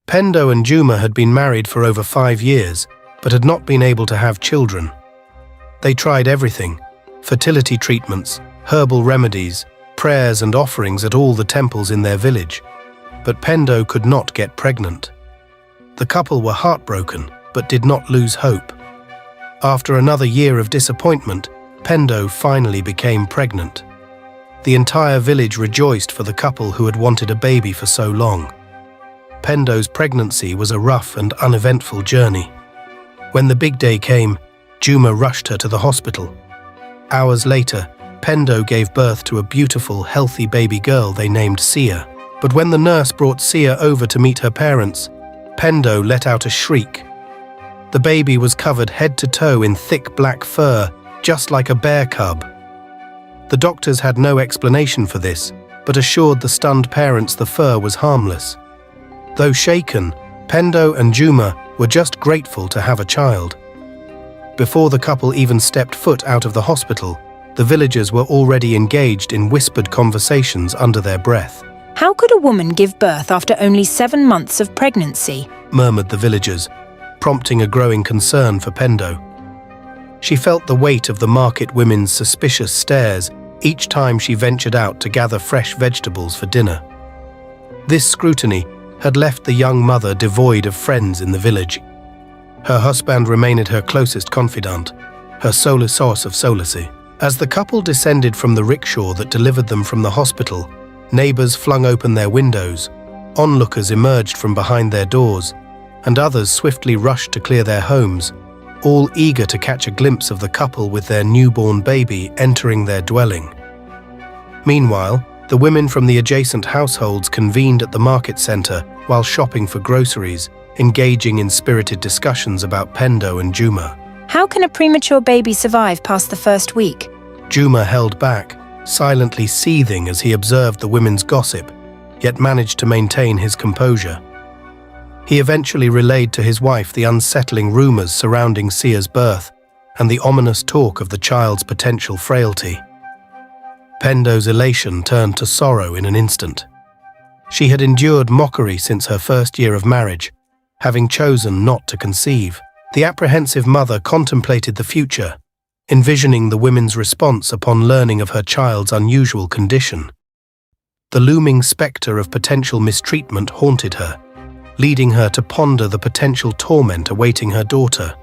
Pendo and Juma had been married for over 5 years, but had not been able to have children. They tried everything: fertility treatments, herbal remedies, prayers and offerings at all the temples in their village. But Pendo could not get pregnant. The couple were heartbroken, but did not lose hope. After another year of disappointment, Pendo finally became pregnant. The entire village rejoiced for the couple who had wanted a baby for so long. Pendo's pregnancy was a rough and uneventful journey. When the big day came, Juma rushed her to the hospital. Hours later, Pendo gave birth to a beautiful, healthy baby girl they named Sia. But when the nurse brought Sia over to meet her parents, Pendo let out a shriek. The baby was covered head to toe in thick black fur, just like a bear cub. The doctors had no explanation for this, but assured the stunned parents the fur was harmless. Though shaken, Pendo and Juma were just grateful to have a child. Before the couple even stepped foot out of the hospital, the villagers were already engaged in whispered conversations under their breath. "How could a woman give birth after only 7 months of pregnancy?" murmured the villagers, prompting a growing concern for Pendo. She felt the weight of the market women's suspicious stares each time she ventured out to gather fresh vegetables for dinner. This scrutiny had left the young mother devoid of friends in the village. Her husband remained her closest confidant, her sole source of solace. As the couple descended from the rickshaw that delivered them from the hospital, neighbors flung open their windows, onlookers emerged from behind their doors, and others swiftly rushed to clear their homes, all eager to catch a glimpse of the couple with their newborn baby entering their dwelling. Meanwhile, the women from the adjacent households convened at the market center while shopping for groceries, engaging in spirited discussions about Pendo and Juma. "How can a premature baby survive past the first week?" Juma held back, silently seething as he observed the women's gossip, yet managed to maintain his composure. He eventually relayed to his wife the unsettling rumors surrounding Sia's birth and the ominous talk of the child's potential frailty. Pendo's elation turned to sorrow in an instant. She had endured mockery since her first year of marriage, having chosen not to conceive. The apprehensive mother contemplated the future, envisioning the women's response upon learning of her child's unusual condition. The looming spectre of potential mistreatment haunted her, leading her to ponder the potential torment awaiting her daughter.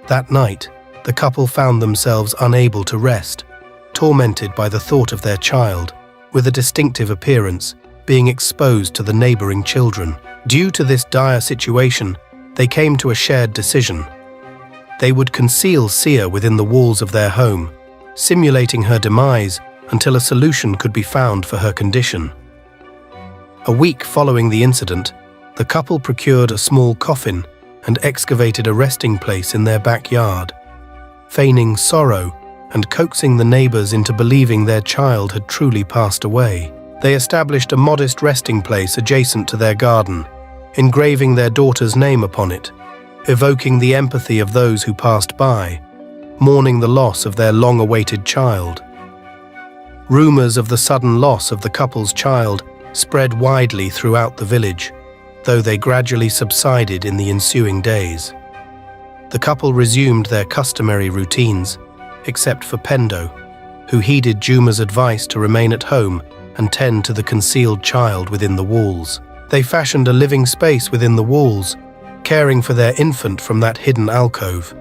That night, the couple found themselves unable to rest, tormented by the thought of their child, with a distinctive appearance, being exposed to the neighboring children. Due to this dire situation, they came to a shared decision. They would conceal Sia within the walls of their home, simulating her demise until a solution could be found for her condition. A week following the incident, the couple procured a small coffin and excavated a resting place in their backyard. Feigning sorrow and coaxing the neighbors into believing their child had truly passed away, they established a modest resting place adjacent to their garden, engraving their daughter's name upon it, evoking the empathy of those who passed by, mourning the loss of their long-awaited child. Rumors of the sudden loss of the couple's child spread widely throughout the village, though they gradually subsided in the ensuing days. The couple resumed their customary routines, except for Pendo, who heeded Juma's advice to remain at home and tend to the concealed child within the walls. They fashioned a living space within the walls, caring for their infant from that hidden alcove.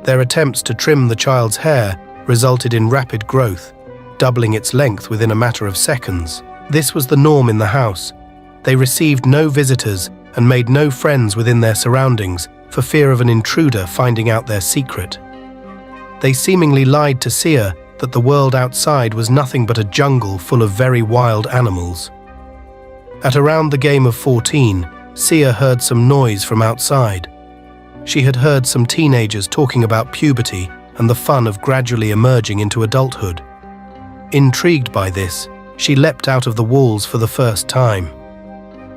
Their attempts to trim the child's hair resulted in rapid growth, doubling its length within a matter of seconds. This was the norm in the house. They received no visitors and made no friends within their surroundings for fear of an intruder finding out their secret. They seemingly lied to Sia that the world outside was nothing but a jungle full of very wild animals. At around the game of 14, Sia heard some noise from outside. She had heard some teenagers talking about puberty and the fun of gradually emerging into adulthood. Intrigued by this, she leapt out of the walls for the first time.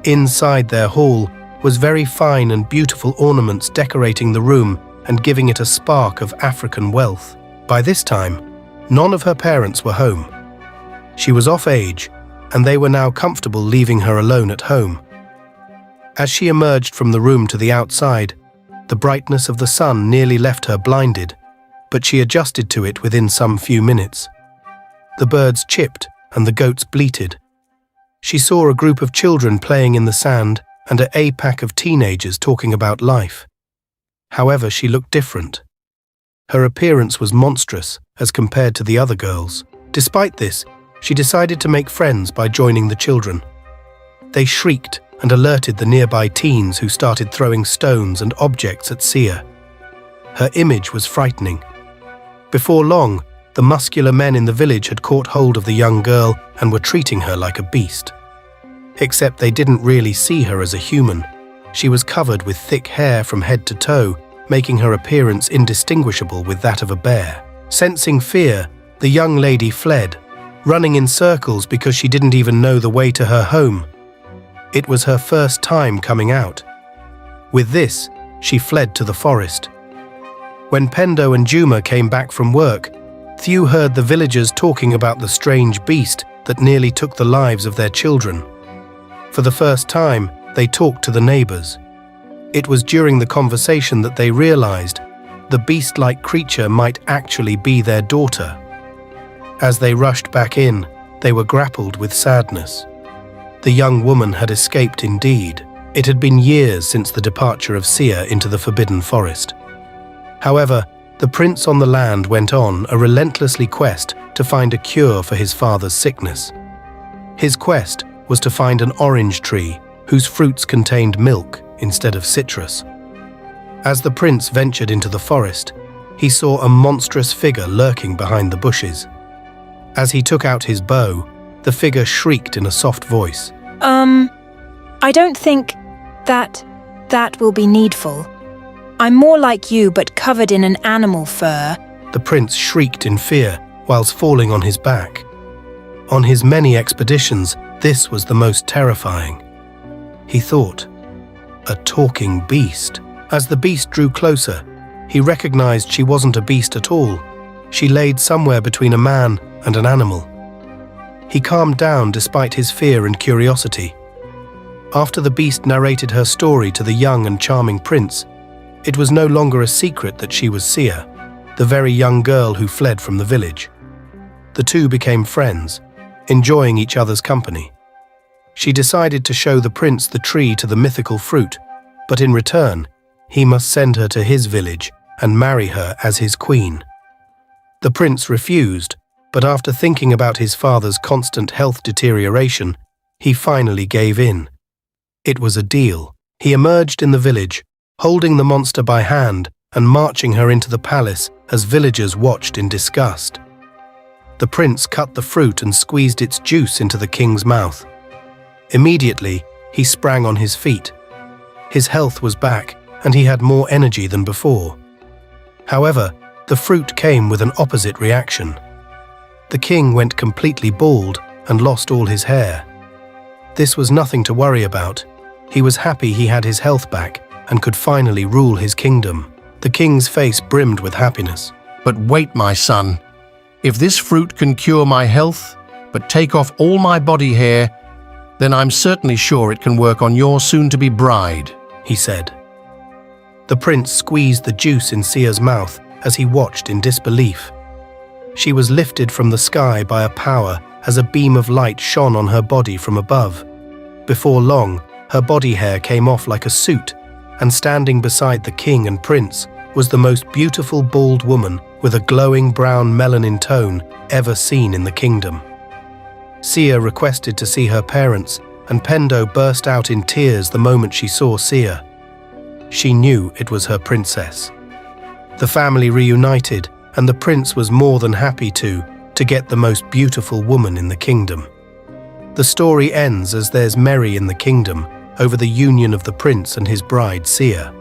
Inside their hall was very fine and beautiful ornaments decorating the room and giving it a spark of African wealth. By this time, none of her parents were home. She was of age, and they were now comfortable leaving her alone at home. As she emerged from the room to the outside, the brightness of the sun nearly left her blinded, but she adjusted to it within some few minutes. The birds chipped and the goats bleated. She saw a group of children playing in the sand and a pack of teenagers talking about life. However, she looked different. Her appearance was monstrous as compared to the other girls. Despite this, she decided to make friends by joining the children. They shrieked and alerted the nearby teens, who started throwing stones and objects at Sia. Her image was frightening. Before long, the muscular men in the village had caught hold of the young girl and were treating her like a beast. Except they didn't really see her as a human. She was covered with thick hair from head to toe, making her appearance indistinguishable with that of a bear. Sensing fear, the young lady fled, running in circles because she didn't even know the way to her home. It was her first time coming out. With this, she fled to the forest. When Pendo and Juma came back from work, Thew heard the villagers talking about the strange beast that nearly took the lives of their children. For the first time, they talked to the neighbors. It was during the conversation that they realized the beast-like creature might actually be their daughter. As they rushed back in, they were grappled with sadness. The young woman had escaped indeed. It had been years since the departure of Sia into the Forbidden Forest. However, the prince on the land went on a relentless quest to find a cure for his father's sickness. His quest was to find an orange tree whose fruits contained milk instead of citrus. As the prince ventured into the forest, he saw a monstrous figure lurking behind the bushes. As he took out his bow, the figure shrieked in a soft voice. I don't think that will be needful. I'm more like you, but covered in an animal fur. The prince shrieked in fear whilst falling on his back. On his many expeditions, this was the most terrifying. He thought, a talking beast. As the beast drew closer, he recognized she wasn't a beast at all. She laid somewhere between a man and an animal. He calmed down despite his fear and curiosity. After the beast narrated her story to the young and charming prince, it was no longer a secret that she was Sia, the very young girl who fled from the village. The two became friends, enjoying each other's company. She decided to show the prince the tree to the mythical fruit, but in return, he must send her to his village and marry her as his queen. The prince refused, but after thinking about his father's constant health deterioration, he finally gave in. It was a deal. He emerged in the village, holding the monster by hand and marching her into the palace as villagers watched in disgust. The prince cut the fruit and squeezed its juice into the king's mouth. Immediately, he sprang on his feet. His health was back, and he had more energy than before. However, the fruit came with an opposite reaction. The king went completely bald and lost all his hair. This was nothing to worry about. He was happy he had his health back and could finally rule his kingdom. The king's face brimmed with happiness. But wait, my son. If this fruit can cure my health, but take off all my body hair, then I'm certainly sure it can work on your soon-to-be bride, he said. The prince squeezed the juice in Sia's mouth as he watched in disbelief. She was lifted from the sky by a power as a beam of light shone on her body from above. Before long, her body hair came off like a suit, and standing beside the king and prince was the most beautiful bald woman with a glowing brown melanin tone ever seen in the kingdom. Sia requested to see her parents, and Pendo burst out in tears the moment she saw Sia. She knew it was her princess. The family reunited, and the prince was more than happy to get the most beautiful woman in the kingdom. The story ends as there's merry in the kingdom over the union of the prince and his bride Sia.